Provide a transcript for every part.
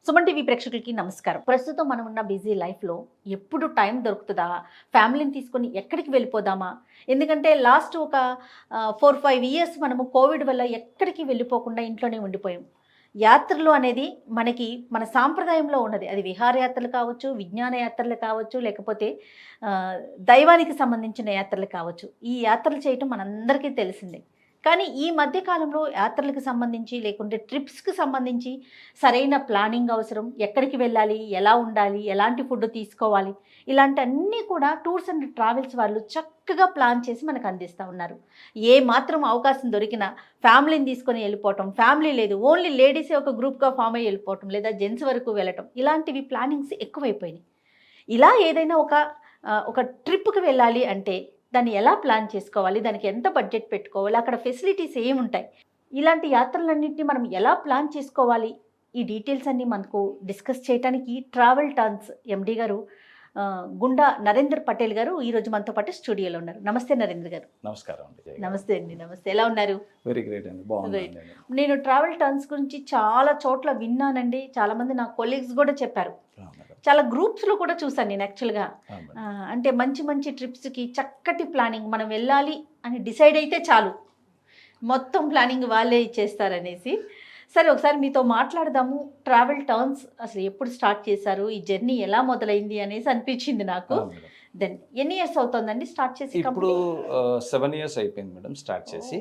Suman TV ప్రేక్షకులకి నమస్కారం. ప్రస్తుతం మనం ఉన్న బిజీ లైఫ్లో ఎప్పుడు టైం దొరుకుతుందా, ఫ్యామిలీని తీసుకొని ఎక్కడికి వెళ్ళిపోదామా? ఎందుకంటే లాస్ట్ ఒక 4-5 ఇయర్స్ మనము కోవిడ్ వల్ల ఎక్కడికి వెళ్ళిపోకుండా ఇంట్లోనే ఉండిపోయాం. యాత్రలు అనేది మనకి మన సాంప్రదాయంలో ఉన్నది. అది విహారయాత్రలు కావచ్చు, విజ్ఞాన యాత్రలు కావచ్చు, లేకపోతే దైవానికి సంబంధించిన యాత్రలు కావచ్చు. ఈ యాత్రలు చేయటం మనందరికీ తెలిసిందే. కానీ ఈ మధ్య కాలంలో యాత్రలకు సంబంధించి లేకుంటే ట్రిప్స్కి సంబంధించి సరైన ప్లానింగ్ అవసరం. ఎక్కడికి వెళ్ళాలి, ఎలా ఉండాలి, ఎలాంటి ఫుడ్ తీసుకోవాలి, ఇలాంటి అన్నీ కూడా టూర్స్ అండ్ ట్రావెల్స్ వాళ్ళు చక్కగా ప్లాన్ చేసి మనకు అందిస్తూ ఉన్నారు. ఏ మాత్రం అవకాశం దొరికినా ఫ్యామిలీని తీసుకొని వెళ్ళిపోవటం, ఫ్యామిలీ లేదు ఓన్లీ లేడీసే ఒక గ్రూప్గా ఫామ్ అయ్యి వెళ్ళిపోవటం, లేదా జెంట్స్ వరకు వెళ్ళటం, ఇలాంటివి ప్లానింగ్స్ ఎక్కువైపోయినాయి. ఇలా ఏదైనా ఒక ట్రిప్కి వెళ్ళాలి అంటే దాన్ని ఎలా ప్లాన్ చేసుకోవాలి, దానికి ఎంత బడ్జెట్ పెట్టుకోవాలి, అక్కడ ఫెసిలిటీస్ ఏముంటాయి, ఇలాంటి యాత్రలన్నింటినీ మనం ఎలా ప్లాన్ చేసుకోవాలి, ఈ డీటెయిల్స్ అన్నీ మనకు డిస్కస్ చేయడానికి ట్రావెల్ టర్న్స్ ఎండి గారు గుండా నరేంద్ర పటేల్ గారు ఈరోజు మనతో పాటు స్టూడియోలో ఉన్నారు. నమస్తే నరేంద్ర గారు. నమస్కారం అండి. నమస్తే అండి. నమస్తే, ఎలా ఉన్నారు? వెరీ గ్రేట్ అండి, బాగుంది. నేను ట్రావెల్ టర్న్స్ గురించి చాలా చోట్ల విన్నానండి. చాలామంది నా కొలీగ్స్ కూడా చెప్పారు. చాలా గ్రూప్స్లో కూడా చూసాను నేను యాక్చువల్గా. అంటే మంచి మంచి ట్రిప్స్కి చక్కటి ప్లానింగ్, మనం వెళ్ళాలి అని డిసైడ్ అయితే చాలు, మొత్తం ప్లానింగ్ వాళ్ళే ఇచ్చేస్తారనేసి. సరే, ఒకసారి మీతో మాట్లాడదాము. ట్రావెల్ టర్న్స్ అసలు ఎప్పుడు స్టార్ట్ చేశారు, ఈ జర్నీ ఎలా మొదలైంది అనేసి అనిపించింది నాకు. దెన్ ఎన్ని ఇయర్స్ అవుతుందండి స్టార్ట్ చేసి? ఇప్పుడు 7 years అయిపోయింది మేడం స్టార్ట్ చేసి.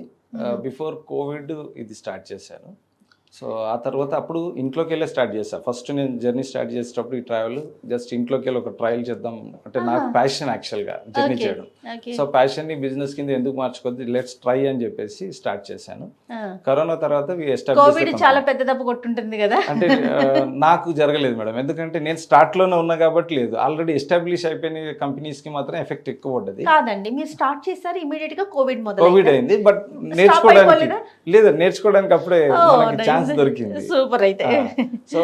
బిఫోర్ కోవిడ్ ఇది స్టార్ట్ చేశాను. సో ఆ తర్వాత అప్పుడు ఇంట్లోకి వెళ్ళే స్టార్ట్ చేశాను. ఫస్ట్ నేను జర్నీ స్టార్ట్ చేసేటప్పుడు ఈ ట్రావెల్ జస్ట్ ఇంట్లోకి వెళ్ళి ఒక ట్రయల్ చేద్దాం అంటే నాకు ప్యాషన్ యాక్చువల్గా జర్నీ చేయడం. సో ప్యాషన్ని బిజినెస్ కింద ఎందుకు మార్చుకోవద్దు, లెట్స్ ట్రై అని చెప్పేసి స్టార్ట్ చేశాను. కరోనా తర్వాత చాలా పెద్ద దెబ్బ కొట్టుంటుంది కదా. అంటే నాకు జరగలేదు మేడం, ఎందుకంటే నేను స్టార్ట్ లోనే ఉన్నా కాబట్టి లేదు. ఆల్రెడీ ఎస్టాబ్లిష్ అయిపోయిన కంపెనీస్ కి మాత్రం ఎఫెక్ట్ ఎక్కువ పడ్డది. కాదండి, మీరు స్టార్ట్ చేశారు ఇమీడియట్ గా కోవిడ్ అయింది. బట్ నేర్చుకోవడానికి అప్పుడే మనకి ఛాన్స్ దొరికింది. సూపర్. అయితే సో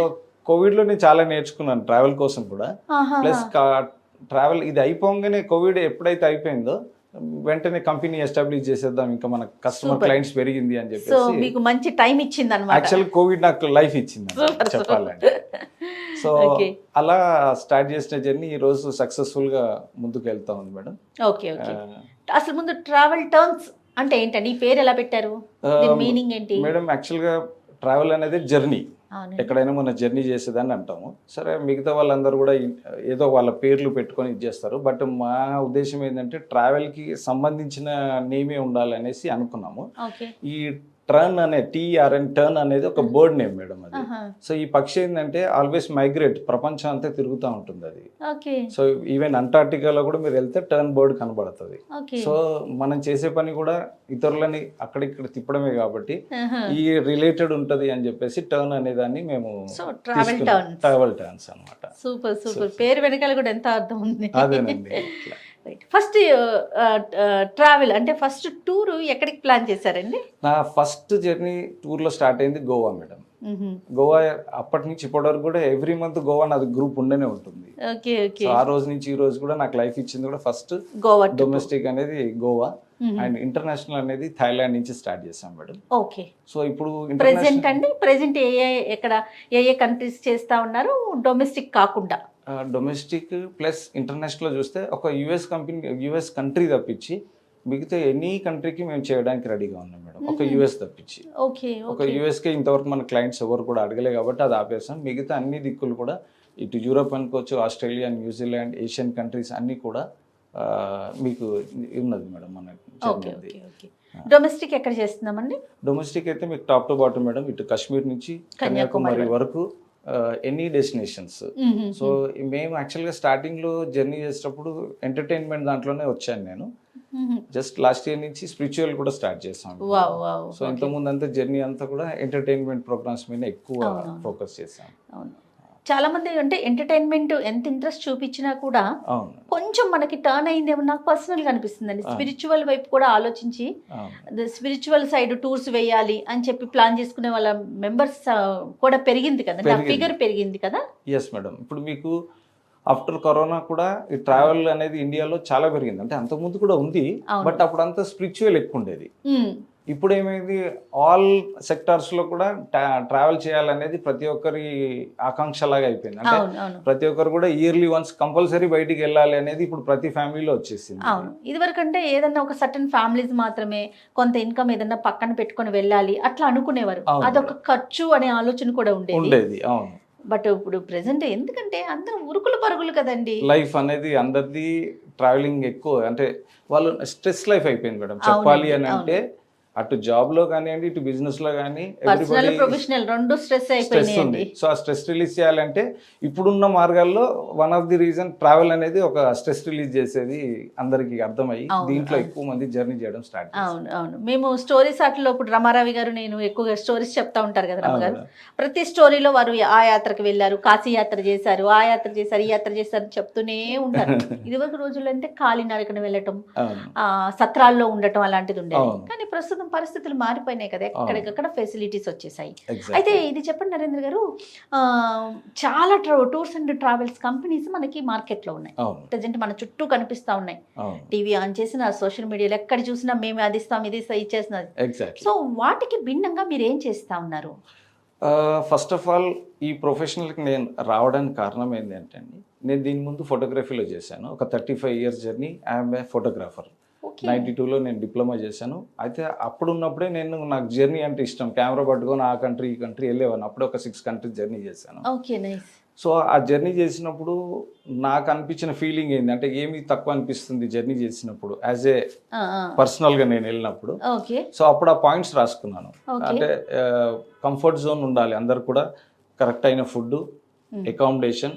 కోవిడ్ లో నేను చాలా నేర్చుకున్నాను ట్రావెల్ కోసం కూడా. ప్లస్ ట్రావెల్ ఇది అయిపోగానే కోవిడ్ ఎప్పుడైతే అయిపోయిందో వెంటనే కంపెనీ ఎస్టాబ్లిష్ చేసేద్దాం, ఇంకా మన కస్టమర్ క్లయింట్స్ పెరిగింది అని చెప్పేసి మీకు మంచి టైం ఇచ్చింది అన్నమాట. యాక్చువల్ కోవిడ్ నాకు లైఫ్ ఇచ్చింది చెప్పాలంటే. సో అలా స్టార్ట్ చేసిన జర్నీ ఈ రోజు సక్సెస్ఫుల్ గా ముందుకు వెళ్తా ఉంది మేడం. Okay okay. అసలు ముందు ట్రావెల్ టర్న్స్ అంటే ఏంటండి, ఈ పేరు ఎలా పెట్టారు, మీనింగ్ ఏంటి? మేడం యాక్చువల్ గా ట్రావెల్ అనేది జర్నీ, ఎక్కడైనా మన జర్నీ చేసేదాన్ని అంటాము. సరే, మిగతా వాళ్ళందరూ కూడా ఏదో వాళ్ళ పేర్లు పెట్టుకొని ఇచ్చేస్తారు. బట్ మా ఉద్దేశం ఏంటంటే ట్రావెల్కి సంబంధించిన నేమే ఉండాలనేసి అనుకున్నాము. ఈ టర్న్ అనే TRN టర్న్ అనేది ఒక బర్డ్ నేమ్ మేడం అది. సో ఈ పక్షి ఏంటంటే ఆల్వేస్ మైగ్రేట్, ప్రపంచం అంతా తిరుగుతూ ఉంటుంది అది. సో ఈవెన్ అంటార్టికాలో కూడా మీరు వెళ్తే టర్న్ బర్డ్ కనబడుతుంది. సో మనం చేసే పని కూడా ఇతరులని అక్కడిక్కడ తిప్పడమే కాబట్టి ఈ రిలేటెడ్ ఉంటది అని చెప్పేసి టర్న్ అనే దాన్ని మేము ట్రావెల్ టర్న్స్ అన్నమాట. Super super. పేరు వెనకాల కూడా ఎంత అర్థం ఉంది. అదేనండి. ఫస్ట్ ట్రావెల్ అంటే ఫస్ట్ టూర్ ఎక్కడికి ప్లాన్ చేశారండి? నా ఫస్ట్ జర్నీ టూర్లో స్టార్ట్ అయింది గోవా మేడం. గోవా అప్పటి నుంచి ఇప్పటి వరకు కూడా ఎవ్రీ మంత్ గోవా నాది గ్రూప్ ఉండనే ఉంటుంది. ఆ రోజు నుంచి ఈ రోజు కూడా నాకు లైఫ్ ఇచ్చింది కూడా ఫస్ట్ గోవా. డొమెస్టిక్ అనేది గోవా అండ్ ఇంటర్నేషనల్ అనేది థాయిలాండ్ నుంచి స్టార్ట్ చేసాం మేడం. ఓకే. సో ఇప్పుడు ప్రెసెంట్ ఏ కంట్రీస్ చేస్తా ఉన్నారు డొమెస్టిక్ కాకుండా? డొమెస్టిక్ ప్లస్ ఇంటర్నేషనల్ చూస్తే ఒక యుఎస్ కంట్రీ తప్పించి మిగతా ఎనీ కంట్రీకి మేము చేయడానికి రెడీగా ఉన్నాం మేడం, ఒక యుఎస్ తప్పించి. ఒక యుఎస్కే ఇంతవరకు మన క్లయింట్స్ ఎవరు కూడా అడగలే కాబట్టి అది ఆపేసాం. మిగతా అన్ని దిక్కులు కూడా ఇటు యూరోప్ అనుకోవచ్చు, ఆస్ట్రేలియా, న్యూజిలాండ్, ఏషియన్ కంట్రీస్ అన్నీ కూడా మీకు ఉన్నది మేడం మన. డొమెస్టిక్ ఎక్కడ చేస్తున్నామండి? డొమెస్టిక్ అయితే మీకు టాప్ టు బాటమ్ మేడం, ఇటు కాశ్మీర్ నుంచి కన్యాకుమారి వరకు ఎనీ డెస్టినేషన్స్. సో మేము యాక్చువల్గా స్టార్టింగ్లో జర్నీ చేసేటప్పుడు ఎంటర్టైన్మెంట్ దాంట్లోనే వచ్చాను నేను. జస్ట్ లాస్ట్ ఇయర్ నుంచి స్పిరిచువల్ కూడా స్టార్ట్ చేసాం. సో ఇంతకుముందు అంతా జర్నీ అంతా కూడా ఎంటర్టైన్మెంట్ ప్రోగ్రామ్స్ మీద ఎక్కువ ఫోకస్ చేసాం. చాలా మంది అంటే ఎంటర్టైన్మెంట్ ఎంత ఇంట్రెస్ట్ చూపించినా కూడా కొంచెం మనకి టర్న్ అయిందేమో నాకు పర్సనల్గా అనిపిస్తుందండి. స్పిరిచువల్ వైపు కూడా ఆలోచించి స్పిరిచువల్ సైడ్ టూర్స్ వేయాలి అని చెప్పి ప్లాన్ చేసుకునే వాళ్ళ మెంబర్స్ కూడా పెరిగింది కదా, ఫిగర్ పెరిగింది కదా. Yes madam. ఇప్పుడు మీకు ఆఫ్టర్ కరోనా కూడా ఈ ట్రావెల్ అనేది ఇండియాలో చాలా పెరిగింది. అంటే అంతకుముందు కూడా ఉంది, బట్ అప్పుడు అంతా స్పిరిచువల్ ఎక్కువ ఉండేది. ఇప్పుడు ఏమైంది, ఆల్ సెక్టార్స్లో కూడా ట్రావెల్ చేయాలనేది ప్రతి ఒక్కరి ఆకాంక్షలాగా అయిపోయింది. అంటే అవును అవును ప్రతి ఒక్కరు కూడా ఇయర్లీ వన్స్ కంపల్సరీ బయటికి వెళ్ళాలి అనేది ఇప్పుడు ప్రతి ఫ్యామిలీలో వచ్చేసింది. అవును. ఇదివరకంటే ఏదన్నా ఒక సర్టన్ ఫ్యామిలీస్ మాత్రమే కొంత ఇన్కమ్ ఏదన్నా పక్కన పెట్టుకొని వెళ్ళాలి అట్లా అనుకునేవారు. అవును. అదొక ఖర్చు అనే ఆలోచన కూడా ఉండేది. ఉండేది. అవును. బట్ ఇప్పుడు ప్రెసెంట్ ఎందుకంటే అందరూ ఉరుకులు పరుగులు కదండి. లైఫ్ అనేది అందరిది ట్రావెలింగ్ ఎక్కువ, అంటే వాళ్ళు స్ట్రెస్ లైఫ్ అయిపోయింది మేడం చెప్పాలి అవునండి, అని అంటే. అటు జాబ్ లో కానివ్వండి, ఇటు బిజినెస్ లో కానీ పర్సనల్ ప్రొఫెషనల్ రెండు స్ట్రెస్ స్ట్రెస్ అయిపోయినాయండి. ఉంది. సో ఆ స్ట్రెస్ రిలీజ్ చేయాలంటే ఇప్పుడున్న మార్గాల్లో one of the reason travel అనేది ఒక స్ట్రెస్ రిలీజ్ చేసేది అందరికి అర్థమయ్యి అవును, దీంట్లో అవును. ఎక్కువ మంది జర్నీ చేయడం స్టార్ట్ చేశారు. అవును అవును మేము స్టోరీస్ అట్లా ఇప్పుడు రమారావి గారు నేను ఎక్కువగా స్టోరీస్ చెప్తా ఉంటారు కదా రమ గారు. ప్రతి స్టోరీలో వారు ఆ యాత్రకు వెళ్ళారు, కాశీ యాత్ర చేశారు, ఆ యాత్ర చేశారు, ఈ యాత్ర చేశారు చెప్తూనే ఉంటారు. ఇదివరకు రోజుల్లో అంటే కాలినడకన వెళ్ళటం, అవును. సత్రాల్లో ఉండటం అలాంటిది ఉండేది. అవును. కానీ ప్రస్తుతం పరిస్థితులు మారిపోయినాయి కదా, ఎక్కడికక్కడ ఫెసిలిటీస్ వచ్చేసాయి. Exactly. అయితే ఇది చెప్పండి నరేంద్ర గారు, చాలా టూర్స్ అండ్ ట్రావెల్స్ కంపెనీస్ మనకి మార్కెట్లో ఉన్నాయి. అవును. ప్రజెంట్ మన చుట్టూ కనిపిస్తా ఉన్నాయి. అవును. టీవీ ఆన్ చేసిన, సోషల్ మీడియాలో ఎక్కడ చూసినా మేము అది ఇస్తాం ఇది ఇచ్చేస్తున్నది. ఎగ్జాక్ట్లీ. సో వాటికి భిన్నంగా మీరు ఏం చేస్తా ఉన్నారు? ఫస్ట్ ఆఫ్ ఆల్ ఈ ప్రొఫెషనల్కి నేను రావడానికి కారణం ఏంటంటే అండి, నేను దీని ముందు ఫోటోగ్రఫీలో చేశాను. ఒక 35 years journey. I'm a photographer. 92లో నేను డిప్లొమా చేశాను. అయితే అప్పుడున్నప్పుడే నాకు జర్నీ అంటే ఇష్టం. కెమెరా పట్టుకొని ఆ కంట్రీ ఈ కంట్రీ వెళ్ళేవాను. అప్పుడే ఒక 6 countries జర్నీ చేశాను. Okay, nice. సో ఆ జర్నీ చేసినప్పుడు నాకు అనిపించిన ఫీలింగ్ ఏంటంటే, ఏమి తక్కువ అనిపిస్తుంది జర్నీ చేసినప్పుడు యాజ్ ఏ పర్సనల్గా నేను వెళ్ళినప్పుడు. ఓకే. సో అప్పుడు ఆ పాయింట్స్ రాసుకున్నాను. అంటే కంఫర్ట్ జోన్ ఉండాలి అందరు కూడా, కరెక్ట్ అయిన ఫుడ్, అకామిడేషన్,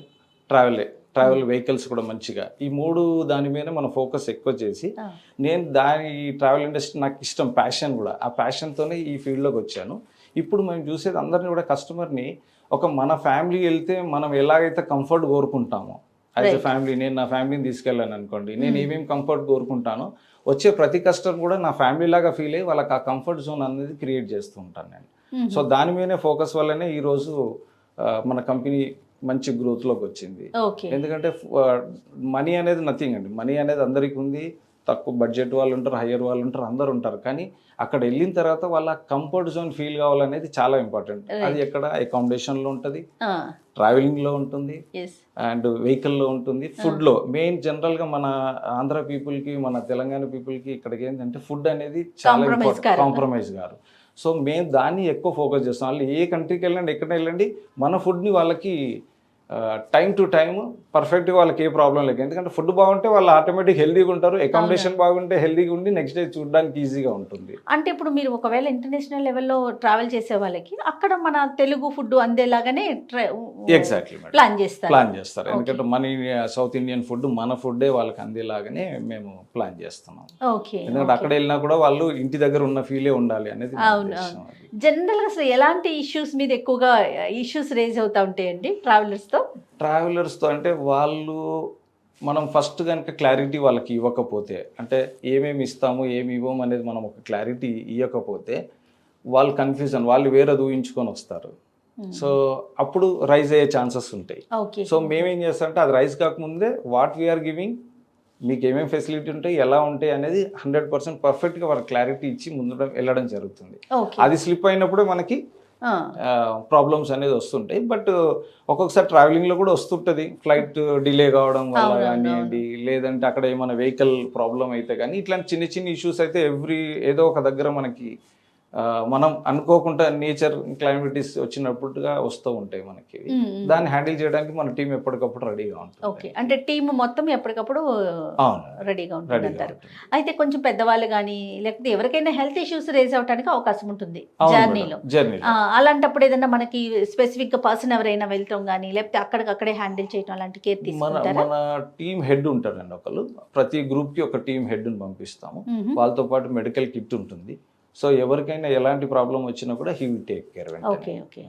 ట్రావెల్ వెహికల్స్ కూడా మంచిగా, ఈ 3 దాని మీద మన ఫోకస్ ఎక్కువ చేసి, నేను ఈ ట్రావెల్ ఇండస్ట్రీ నాకు ఇష్టం, ప్యాషన్ కూడా. ఆ ప్యాషన్తోనే ఈ ఫీల్డ్లోకి వచ్చాను. ఇప్పుడు మేము చూసేది అందరినీ కూడా కస్టమర్ని మన ఫ్యామిలీ వెళ్తే మనం ఎలాగైతే కంఫర్ట్ కోరుకుంటామో యాజ్ ఎ ఫ్యామిలీ, నేను నా ఫ్యామిలీని తీసుకెళ్ళాను అనుకోండి, నేను ఏమేమి కంఫర్ట్ కోరుకుంటానో వచ్చే ప్రతి కస్టమర్ కూడా నా ఫ్యామిలీ లాగా ఫీల్ అయ్యి వాళ్ళకి ఆ కంఫర్ట్ జోన్ అనేది క్రియేట్ చేస్తూ ఉంటాను నేను. సో దాని మీదనే ఫోకస్ వల్లనే ఈరోజు మన కంపెనీ మంచి గ్రోత్లోకి వచ్చింది. ఎందుకంటే మనీ అనేది నథింగ్ అండి. మనీ అనేది అందరికీ ఉంది. తక్కువ బడ్జెట్ వాళ్ళు ఉంటారు, హయ్యర్ వాళ్ళు ఉంటారు, అందరు ఉంటారు. కానీ అక్కడ వెళ్ళిన తర్వాత వాళ్ళ కంఫర్ట్ జోన్ ఫీల్ కావాలనేది చాలా ఇంపార్టెంట్. అది ఎక్కడ అకామిడేషన్లో ఉంటుంది, ట్రావెలింగ్లో ఉంటుంది, అండ్ వెహికల్లో ఉంటుంది, ఫుడ్లో. మెయిన్ జనరల్గా మన ఆంధ్ర పీపుల్కి, మన తెలంగాణ పీపుల్కి ఇక్కడికి ఏంటంటే ఫుడ్ అనేది చాలా ఇంపార్టెంట్, కాంప్రమైజ్ గారు. సో మేము దాన్ని ఎక్కువ ఫోకస్ చేస్తాం. వాళ్ళు ఏ కంట్రీకి వెళ్ళండి, ఎక్కడ వెళ్ళండి, మన ఫుడ్ని వాళ్ళకి టైం టు టైం పర్ఫెక్ట్గా వాళ్ళకి ఏ ప్రాబ్లం లేదు. ఎందుకంటే ఫుడ్ బాగుంటే వాళ్ళు ఆటోమేటిక్ హెల్దీగా ఉంటారు, అకామిడేషన్ బాగుంటే హెల్దీగా ఉండి నెక్స్ట్ డే చూడడానికి ఈజీగా ఉంటుంది. అంటే ఇప్పుడు మీరు ఒకవేళ ఇంటర్నేషనల్ లెవెల్లో ట్రావెల్ చేసే వాళ్ళకి అక్కడ మన తెలుగు ఫుడ్ అందేలాగానే ఎగ్జాక్ట్లీ ప్లాన్ చేస్తారు. ఎందుకంటే మన సౌత్ ఇండియన్ ఫుడ్, మన ఫుడ్డే వాళ్ళకి అందేలాగానే మేము ప్లాన్ చేస్తున్నాం. ఎందుకంటే అక్కడ వెళ్ళినా కూడా వాళ్ళు ఇంటి దగ్గర ఉన్న ఫీలే ఉండాలి అనేది. జనరల్గా అసలు ఎలాంటి ఇష్యూస్ మీద ఎక్కువగా ఇష్యూస్ రేజ్ అవుతా ఉంటాయండి ట్రావెలర్స్తో అంటే మనం ఫస్ట్ కనుక క్లారిటీ వాళ్ళకి ఇవ్వకపోతే, అంటే ఏమేమి ఇస్తాము ఏమి ఇవ్వము అనేది మనం ఒక క్లారిటీ ఇవ్వకపోతే వాళ్ళు కన్ఫ్యూజన్, వాళ్ళు వేరే ఊహించుకొని వస్తారు. సో అప్పుడు రైజ్ అయ్యే ఛాన్సెస్ ఉంటాయి. సో మేమేం చేస్తామంటే అది రైజ్ కాకముందే వాట్ వీఆర్ గివింగ్, మీకు ఏమేమి ఫెసిలిటీ ఉంటాయి, ఎలా ఉంటాయి అనేది 100% పర్ఫెక్ట్గా వాళ్ళకి క్లారిటీ ఇచ్చి ముందు వెళ్ళడం జరుగుతుంది. అది స్లిప్ అయినప్పుడే మనకి ప్రాబ్లమ్స్ అనేది వస్తుంటాయి. బట్ ఒక్కొక్కసారి ట్రావెలింగ్లో కూడా వస్తుంటుంది, ఫ్లైట్ డిలే కావడం వల్ల కానివ్వండి, లేదంటే అక్కడ ఏమైనా వెహికల్ ప్రాబ్లం అయితే కానీ, ఇట్లాంటి చిన్న చిన్న ఇష్యూస్ అయితే ఏదో ఒక దగ్గర మనకి మనం అనుకోకుండా నేచర్ క్లైమేటిస్ వచ్చినప్పుడుగా వస్తూ ఉంటాయి మనకి. దాన్ని హ్యాండిల్ చేయడానికి మన టీం ఎప్పటికప్పుడు రెడీగా ఉంటుంది. ఓకే, అంటే టీం మొత్తం ఎప్పటికప్పుడు రెడీగా ఉంటుంది అంటారు. అయితే కొంచెం పెద్దవాళ్ళు కానీ లేకపోతే ఎవరికైనా హెల్త్ ఇష్యూస్ రేజ్ అవడానికి అవకాశం ఉంటుంది జర్నీలో. అలాంటప్పుడు ఏదైనా మనకి స్పెసిఫిక్ గా పర్సన్ ఎవరైనా వెళ్తాం కానీ, లేకపోతే అక్కడికక్కడే హ్యాండిల్ చేయడం అలాంటి కేర్ తీసుకుంటారా? మన టీం హెడ్ ఉంటారండి ఒకళ్ళు. ప్రతి గ్రూప్ కి ఒక టీం హెడ్ ని పంపిస్తాము. వాళ్ళతో పాటు మెడికల్ కిట్ ఉంటుంది. సో ఎవరికైనా ఎలాంటి ప్రాబ్లం వచ్చినా కూడా he will take care. Okay.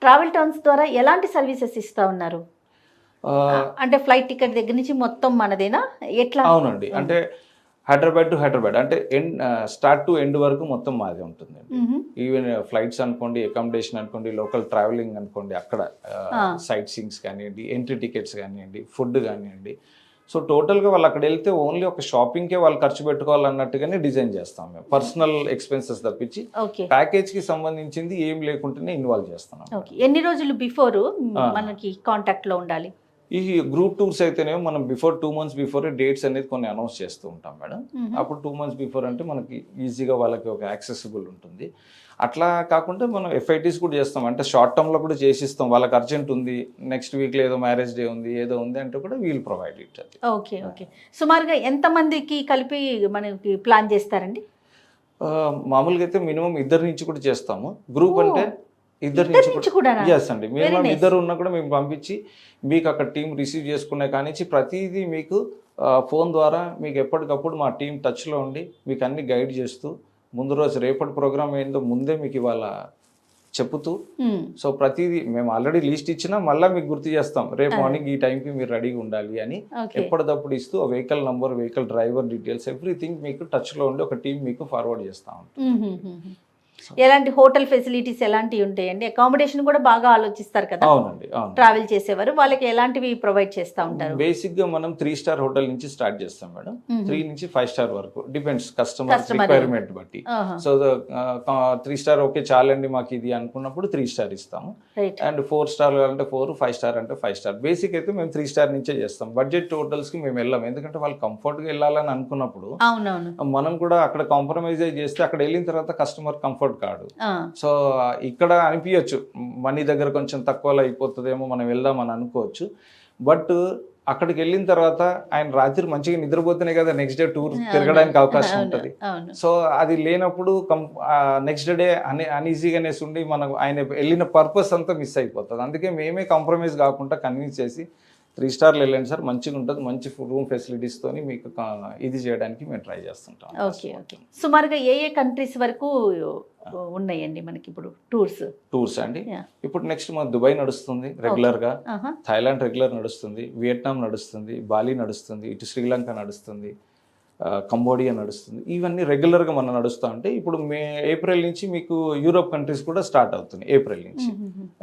Travel turns ద్వారా ఎలాంటి సర్వీసెస్ ఇస్తా ఉన్నారు? అంటే ఫ్లైట్ టికెట్ దగ్గర నుంచి మొత్తం మనదేనా ఎట్లా? అవునండి, అంటే హైదరాబాద్ టు హైదరాబాద్, అంటే స్టార్ట్ టు ఎండ్ వరకు మొత్తం మాదే ఉంటుంది. ఈవెన్ ఫ్లైట్స్ అనుకోండి, అకామిడేషన్ అనుకోండి, లోకల్ ట్రావెలింగ్ అనుకోండి, అక్కడ సైట్ సీయింగ్స్ కానివ్వండి, ఎంట్రీ టికెట్స్ కానివ్వండి, ఫుడ్ కానివ్వండి. సో టోటల్గా వాళ్ళు అక్కడ వెళ్తే ఓన్లీ ఒక షాపింగ్కే వాళ్ళు ఖర్చు పెట్టుకోవాలన్నట్టుగానే డిజైన్ చేస్తాం మేము, పర్సనల్ ఎక్స్పెన్సెస్ తప్పించి ఓకే ప్యాకేజ్కి సంబంధించింది ఏం లేకుండానే ఇన్వాల్వ్ చేస్తున్నాం. ఓకే. ఎన్ని రోజులు బిఫోర్ మనకి కాంటాక్ట్ లో ఉండాలి? ఈ గ్రూప్ టూర్స్ అయితేనేమో మనం బిఫోర్ 2 months బిఫోర్ డేట్స్ అనేది కొన్ని అనౌన్స్ చేస్తూ ఉంటాం మేడం. అప్పుడు 2 months బిఫోర్ అంటే మనకి ఈజీగా వాళ్ళకి ఒక యాక్సెసిబుల్ ఉంటుంది. అట్లా కాకుండా మనం ఎఫ్ఐటీస్ కూడా చేస్తాం, అంటే షార్ట్ టర్మ్లో కూడా చేసిస్తాం. వాళ్ళకి అర్జెంట్ ఉంది, నెక్స్ట్ వీక్లో ఏదో మ్యారేజ్ డే ఉంది, ఏదో ఉంది అంటే కూడా వీల్ ప్రొవైడ్ ఇట్. అది ఓకే ఓకే. సుమారుగా ఎంతమందికి కలిపి మనకి ప్లాన్ చేస్తారండి? మామూలుగా అయితే మినిమం 2 నుంచి కూడా చేస్తాము. గ్రూప్ అంటే 2 నుంచి కూడా ఎస్ అండి, మినిమం 2 ఉన్నా కూడా మేము పంపించి మీకు అక్కడ టీం రిసీవ్ చేసుకునే కానించి ప్రతిదీ మీకు ఫోన్ ద్వారా మీకు ఎప్పటికప్పుడు మా టీం టచ్లో ఉండి మీకు అన్ని గైడ్ చేస్తూ ముందు రోజు రేపటి ప్రోగ్రామ్ ఏందో ముందే మీకు ఇవాళ చెప్పుతూ, సో ప్రతిదీ మేము ఆల్రెడీ లిస్ట్ ఇచ్చినా మళ్ళీ మీకు గుర్తు చేస్తాం, రేపు మార్నింగ్ ఈ టైంకి మీరు రెడీగా ఉండాలి అని ఎప్పటికప్పుడు ఇస్తూ ఆ vehicle number, vehicle driver details everything మీకు టచ్లో ఉండి ఒక టీం మీకు ఫార్వర్డ్ చేస్తూ ఉంటాం. ఎలాంటి హోటల్ ఫెసిలిటీస్ ఎలాంటివి ఉంటాయండి? అకామిడేషన్ కూడా బాగా ఆలోచిస్తారు కదా అవునండి, అవును. ట్రావెల్ చేసేవారు, వాళ్ళకి ఎలాంటివి ప్రొవైడ్ చేస్తూ ఉంటారు? బేసిక్ గా మనం 3 star హోటల్ నుంచి స్టార్ట్ చేస్తాం మేడం. 3 నుంచి 5 star వరకు డిపెండ్స్ కస్టమర్ రిక్వైర్మెంట్ బట్టి. సో 3 star ఓకే చాలండి మాకు ఇది అనుకున్నప్పుడు 3 star ఇస్తాము, అండ్ 4 star అంటే 4, 5 star అంటే 5 star. బేసిక్ అయితే మేము 3 star నుంచే చేస్తాం. బడ్జెట్ హోటల్స్ కి మేము వెళ్ళాం, ఎందుకంటే వాళ్ళు కంఫర్ట్ గా వెళ్ళాలని అనుకున్నప్పుడు మనం కూడా అక్కడ కాంప్రమైజ్ చేస్తే అక్కడ వెళ్ళిన తర్వాత కస్టమర్ కంఫర్ట్ కాడు. సో ఇక్కడ అనిపించచ్చు మనీ దగ్గర కొంచెం తక్కువలో అయిపోతుందేమో, మనం వెళ్దామని అనుకోవచ్చు. బట్ అక్కడికి వెళ్ళిన తర్వాత ఆయన రాత్రి మంచిగా నిద్రపోతేనే కదా నెక్స్ట్ డే టూర్ తిరగడానికి అవకాశం ఉంటుంది. సో అది లేనప్పుడు నెక్స్ట్ డే అన్ఈజీగానేసి ఉండి మనకు ఆయన వెళ్ళిన పర్పస్ అంతా మిస్ అయిపోతుంది. అందుకే మేమే కాంప్రమైజ్ కాకుండా కన్విన్స్ చేసి 3 starలు వెళ్ళండి సార్, మంచిగా ఉంటుంది, మంచి రూమ్ ఫెసిలిటీస్తో మీకు ఇది చేయడానికి మేము ట్రై చేస్తుంటాం. Okay okay. సుమారుగా ఏ కంట్రీస్ వరకు ఉన్నాయండి మనకి ఇప్పుడు టూర్స్ అండి? ఇప్పుడు నెక్స్ట్ మన దుబాయ్ నడుస్తుంది రెగ్యులర్గా, థాయిలాండ్ రెగ్యులర్ నడుస్తుంది, వియట్నాం నడుస్తుంది, బాలి నడుస్తుంది, ఇటు శ్రీలంక నడుస్తుంది, కంబోడియా నడుస్తుంది. ఇవన్నీ రెగ్యులర్గా మనం నడుస్తూ ఉంటే ఇప్పుడు ఏప్రిల్ నుంచి మీకు యూరోప్ కంట్రీస్ కూడా స్టార్ట్ అవుతుంది ఏప్రిల్ నుంచి,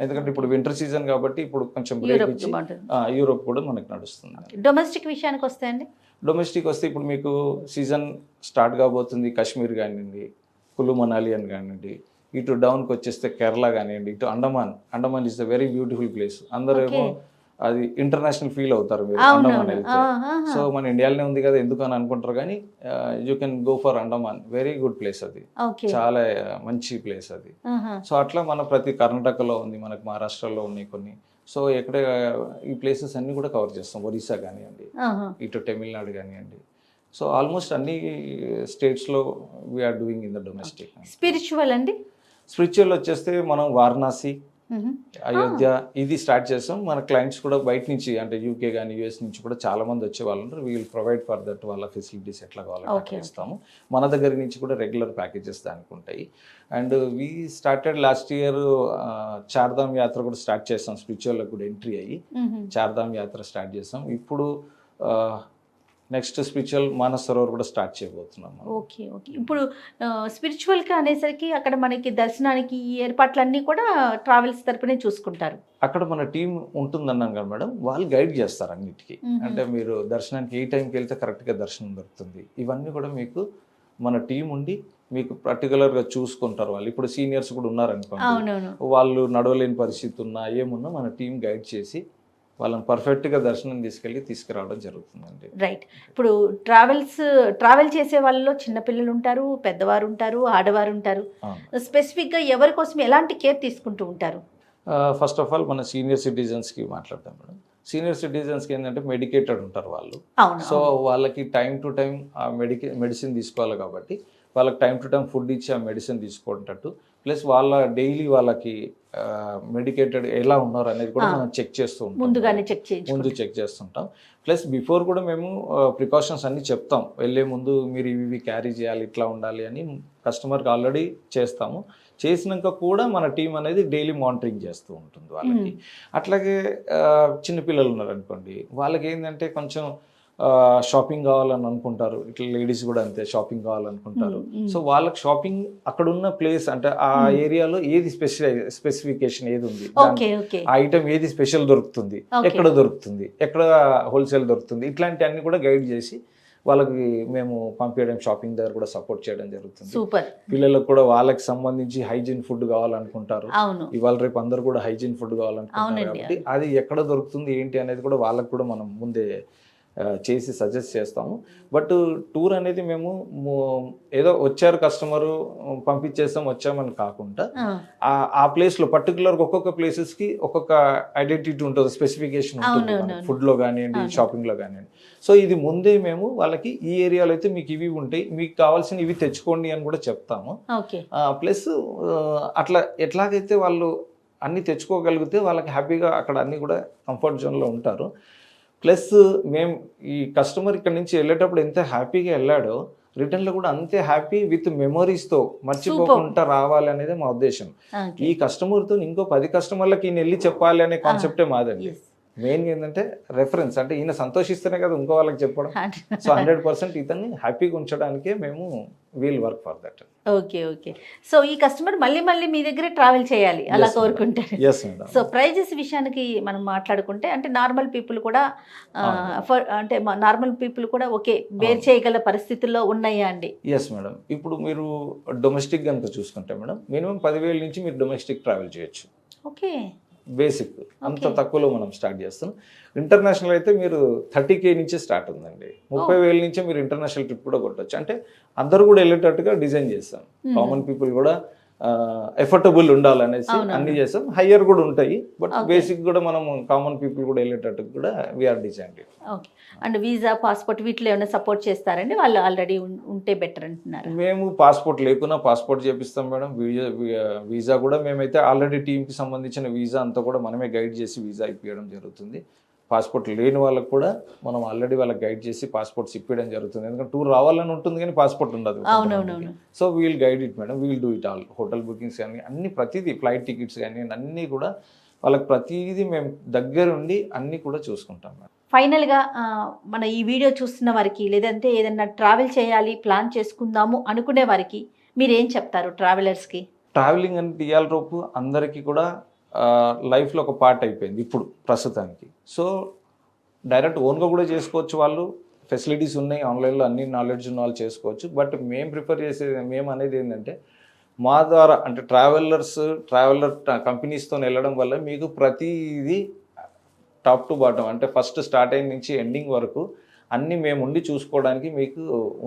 ఎందుకంటే ఇప్పుడు వింటర్ సీజన్ కాబట్టి ఇప్పుడు కొంచెం బ్రేక్ ఇచ్చి యూరోప్ కూడా మనకు నడుస్తుంది. డొమెస్టిక్ విషయానికి వస్తే అండి, డొమెస్టిక్ వస్తే ఇప్పుడు మీకు సీజన్ స్టార్ట్ కాబోతుంది. కాశ్మీర్ కానివ్వండి, కులు మనాలి అని కానివ్వండి, ఇటు డౌన్కి వచ్చేస్తే కేరళ కానివ్వండి, ఇటు Andaman is the very beautiful place. అందరూ ఏమో అది ఇంటర్నేషనల్ ఫీల్ అవుతారు మీరు అండమాన్ వెళ్తే. సో మన ఇండియాలోనే ఉంది కదా ఎందుకు అని అనుకుంటారు, కానీ you can go for Andaman, very good place అది, చాలా మంచి ప్లేస్ అది. సో అట్లా మన ప్రతి కర్ణాటకలో ఉంది, మనకు మహారాష్ట్రలో ఉన్నాయి కొన్ని. సో ఎక్కడ ఈ ప్లేసెస్ అన్ని కూడా కవర్ చేస్తాం. ఒరిస్సా కానివ్వండి, ఇటు తమిళనాడు కానివ్వండి. సో ఆల్మోస్ట్ అన్ని స్టేట్స్లో we are doing in the domestic. Spiritual అండి? స్పిరిచువల్ వచ్చేస్తే మనం వారణాసి, అయోధ్య ఇది స్టార్ట్ చేస్తాం. మన క్లయింట్స్ కూడా బయట నుంచి అంటే యూకే కానీ యూఎస్ నుంచి కూడా చాలా మంది వచ్చే వాళ్ళు ఉంటారు. We will provide for that, వాళ్ళ ఫెసిలిటీస్ ఎట్లా కావాలో ఇస్తాము. మన దగ్గర నుంచి కూడా రెగ్యులర్ ప్యాకేజెస్ దానికి ఉంటాయి. And we started last year Chardham Yatra కూడా స్టార్ట్ చేస్తాం. స్పిరిచువల్ కూడా ఎంట్రీ అయ్యి చార్ధామ్ యాత్ర స్టార్ట్ చేస్తాం. ఇప్పుడు నెక్స్ట్ స్పిరిచువల్ మానస్ సరోవర్ కూడా స్టార్ట్ చేయబోతున్నాం. Okay okay. ఇప్పుడు స్పిరిచువల్గా అనేసరికి అక్కడ మనకి దర్శనానికి ఈ ఏర్పాట్లన్నీ కూడా ట్రావెల్స్ తరపునే చూసుకుంటారు. అక్కడ మన టీం ఉంటుందన్నాం కదా మేడం, వాళ్ళు గైడ్ చేస్తారు అన్నిటికీ. అంటే మీరు దర్శనానికి ఏ టైంకి వెళ్తే కరెక్ట్గా దర్శనం దొరుకుతుంది, ఇవన్నీ కూడా మీకు మన టీం ఉండి మీకు పర్టికులర్గా చూసుకుంటారు. వాళ్ళు ఇప్పుడు సీనియర్స్ కూడా ఉన్నారనుకోండి, వాళ్ళు నడవలేని పరిస్థితి ఉన్నా ఏమున్నా మన టీం గైడ్ చేసి వాళ్ళని పర్ఫెక్ట్గా దర్శనం తీసుకురావడం జరుగుతుందండి. రైట్. ఇప్పుడు ట్రావెల్ చేసే వాళ్ళలో చిన్నపిల్లలు ఉంటారు, పెద్దవారు ఉంటారు, ఆడవారు ఉంటారు. స్పెసిఫిక్గా ఎవరి కోసం ఎలాంటి కేర్ తీసుకుంటూ ఉంటారు? ఫస్ట్ ఆఫ్ ఆల్ మన సీనియర్ సిటిజన్స్కి మాట్లాడతాం మేడం. సీనియర్ సిటిజన్స్కి ఏంటంటే మెడికేటెడ్ ఉంటారు వాళ్ళు. సో వాళ్ళకి టైం టు టైం ఆ మెడిసిన్ తీసుకోవాలి కాబట్టి వాళ్ళకి టైం టు టైం ఫుడ్ ఇచ్చి ఆ మెడిసిన్ తీసుకునేటట్టు, ప్లస్ వాళ్ళ డైలీ వాళ్ళకి మెడికేటెడ్ ఎలా ఉన్నారు అనేది కూడా మనం చెక్ చేస్తూ ఉంటాం, ముందు చెక్ చేస్తుంటాం. ప్లస్ బిఫోర్ కూడా మేము ప్రికాషన్స్ అన్నీ చెప్తాం, వెళ్ళే ముందు మీరు ఇవి క్యారీ చేయాలి, ఇట్లా ఉండాలి అని కస్టమర్కి ఆల్రెడీ చేస్తాము. చేసినాక కూడా మన టీం అనేది డైలీ మానిటరింగ్ చేస్తూ ఉంటుంది వాళ్ళకి. అట్లాగే చిన్నపిల్లలు ఉన్నారనుకోండి, వాళ్ళకి ఏంటంటే కొంచెం షాపింగ్ కావాలని అనుకుంటారు, ఇట్లా లేడీస్ కూడా అంతే షాపింగ్ కావాలనుకుంటారు. సో వాళ్ళకి షాపింగ్ అక్కడ ఉన్న ప్లేస్ అంటే ఆ ఏరియాలో ఏది స్పెసిఫికేషన్ ఏది ఉంది, ఆ ఐటమ్ ఏది స్పెషల్ దొరుకుతుంది, ఎక్కడ దొరుకుతుంది, ఎక్కడ హోల్సేల్ దొరుకుతుంది, ఇట్లాంటివన్నీ కూడా గైడ్ చేసి వాళ్ళకి మేము పంపించడం, షాపింగ్ దగ్గర కూడా సపోర్ట్ చేయడం జరుగుతుంది. సూపర్. పిల్లలకు కూడా వాళ్ళకి సంబంధించి హైజీన్ ఫుడ్ కావాలనుకుంటారు, ఇవాళ రేపు అందరు కూడా హైజీన్ ఫుడ్ కావాలనుకుంటారు కాబట్టి అది ఎక్కడ దొరుకుతుంది ఏంటి అనేది కూడా వాళ్ళకి కూడా మనం ముందే చేసి సజెస్ట్ చేస్తాము. బట్ టూర్ అనేది మేము ఏదో వచ్చారు కస్టమరు పంపించేస్తాం వచ్చామని కాకుండా ఆ ప్లేస్లో పర్టికులర్గా ఒక్కొక్క ప్లేసెస్కి ఒక్కొక్క ఐడెంటిటీ ఉంటుంది, స్పెసిఫికేషన్ ఉంటుంది, ఫుడ్లో కానివ్వండి, షాపింగ్లో కానివ్వండి. సో ఇది ముందే మేము వాళ్ళకి ఈ ఏరియాలో అయితే మీకు ఇవి ఉంటాయి, మీకు కావాల్సిన ఇవి తెచ్చుకోండి అని కూడా చెప్తాము. ప్లస్ అట్లా ఎట్లాగైతే వాళ్ళు అన్నీ తెచ్చుకోగలిగితే వాళ్ళకి హ్యాపీగా అక్కడ అన్నీ కూడా కంఫర్ట్ జోన్లో ఉంటారు. ప్లస్ మేము ఈ కస్టమర్ ఇక్కడ నుంచి వెళ్ళేటప్పుడు ఎంత హ్యాపీగా వెళ్ళాడో రిటర్న్లో కూడా అంతే హ్యాపీ విత్ మెమొరీస్తో మర్చిపోకుండా రావాలి అనేది మా ఉద్దేశం. ఈ కస్టమర్తో ఇంకో 10 కస్టమర్లకి ఈయన వెళ్ళి చెప్పాలి అనే కాన్సెప్టే మాదండి. మెయిన్ ఏంటంటే రెఫరెన్స్, అంటే ఈయన సంతోషిస్తేనే కదా ఇంకో వాళ్ళకి చెప్పడం. సో 100% ఇతన్ని హ్యాపీగా ఉంచడానికే మేము wheel work for that. Okay. So ఈ కస్టమర్ మళ్ళీ మీ దగ్గరే ట్రావెల్ చేయాలి అలా కోరుకుంటారు. సో ప్రైజెస్ విషయానికి మనం మాట్లాడుకుంటే అంటే నార్మల్ పీపుల్ కూడా అంటే నార్మల్ పీపుల్ కూడా ఓకే బేర్ చేయగల పరిస్థితుల్లో ఉన్నాయా అండి? Yes madam. ఇప్పుడు మీరు డొమెస్టిక్ కనుక చూసుకుంటే మేడం మినిమం 10,000 నుంచి మీరు డొమెస్టిక్ ట్రావెల్ చేయొచ్చు. ఓకే. బేసిక్ అంత తక్కువలో మనం స్టార్ట్ చేస్తాం. ఇంటర్నేషనల్ అయితే మీరు 30K నుంచే స్టార్ట్ ఉందండి. 30,000 నుంచే మీరు ఇంటర్నేషనల్ ట్రిప్ కూడా కొట్టచ్చు. అంటే అందరూ కూడా వెళ్ళేటట్టుగా డిజైన్ చేస్తాం. కామన్ పీపుల్ కూడా ఎఫర్టబుల్ ఉండాలనేసి అన్ని చేస్తాం. హయ్యర్ కూడా ఉంటాయి, బట్ బేసిక్ కూడా మనం కామన్ పీపుల్ కూడా వెళ్ళేటట్టు కూడా we are design. Okay. And visa, passport వీటిలో ఏమైనా సపోర్ట్ చేస్తారండి? వాళ్ళు ఆల్రెడీ ఉంటే బెటర్ అంటున్నారు. మేము పాస్పోర్ట్ లేకున్నా పాస్పోర్ట్ చేపిస్తాం మేడం. వీసా కూడా మేమైతే ఆల్రెడీ టీంకి సంబంధించిన వీసా అంతా కూడా మనమే గైడ్ చేసి వీసా ఇప్పించడం జరుగుతుంది. పాస్పోర్ట్ లేని వాళ్ళకి కూడా మనం ఆల్రెడీ వాళ్ళకి గైడ్ చేసి పాస్పోర్ట్స్ ఇప్పించడం జరుగుతుంది. ఎందుకంటే టూర్ రావాలని ఉంటుంది కానీ పాస్పోర్ట్ ఉండదు. So we'll guide it madam, we'll do it all. Hotel bookings కానీ అన్ని ప్రతిదీ, ఫ్లైట్ టికెట్స్ కానీ అన్నీ కూడా వాళ్ళకి ప్రతిదీ మేము దగ్గరుండి అన్నీ కూడా చూసుకుంటాం మేడం. ఫైనల్గా మన ఈ వీడియో చూస్తున్న వారికి లేదంటే ఏదైనా ట్రావెల్ చేయాలి ప్లాన్ చేసుకుందాము అనుకునే వారికి మీరు ఏం చెప్తారు ట్రావెలర్స్కి? ట్రావెలింగ్ అంటే ఇవాళ రూపు అందరికీ కూడా లైఫ్లో ఒక పార్ట్ అయిపోయింది ఇప్పుడు ప్రస్తుతానికి. సో డైరెక్ట్ ఓన్గా కూడా చేసుకోవచ్చు, వాళ్ళు ఫెసిలిటీస్ ఉన్నాయి ఆన్లైన్లో, అన్ని నాలెడ్జ్ ఉన్న వాళ్ళు చేసుకోవచ్చు. బట్ మేము ప్రిఫర్ చేసేది, మేము అనేది ఏంటంటే మా ద్వారా అంటే ట్రావెలర్ కంపెనీస్తో వెళ్ళడం వల్ల మీకు ప్రతిదీ టాప్ టు బాటం అంటే ఫస్ట్ స్టార్ట్ అయిన నుంచి ఎండింగ్ వరకు అన్నీ మేము ఉండి చూసుకోవడానికి మీకు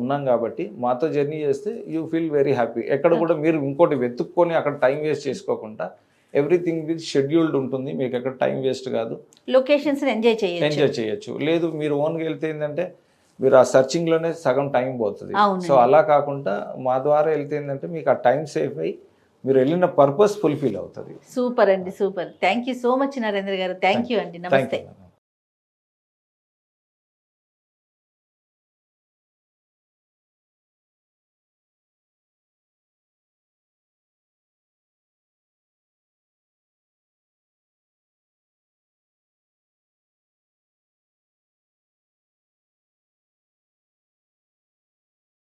ఉన్నాం కాబట్టి మాతో జర్నీ చేస్తే యూ ఫీల్ వెరీ హ్యాపీ. ఎక్కడ కూడా మీరు ఇంకోటి వెతుక్కొని అక్కడ టైం వేస్ట్ చేసుకోకుండా ఎవ్రీథింగ్ విత్ షెడ్యూల్డ్ ఉంటుంది, మీకు ఎక్కడ టైం వేస్ట్ కాదు, లొకేషన్స్ ఎంజాయ్ చేయొచ్చు. లేదు మీరు ఓన్గా వెళ్తే ఏంటంటే మీరు ఆ సర్చింగ్లోనే సగం టైం పోతుంది. సో అలా కాకుండా మా ద్వారా వెళ్తే ఏంటంటే మీకు ఆ టైం సేఫ్ అయ్యి మీరు వెళ్ళిన పర్పస్ ఫుల్ఫిల్ అవుతుంది. సూపర్ అండి, super. Thank you so much Narendra గారు. థ్యాంక్ యూ అండి. నమస్తే.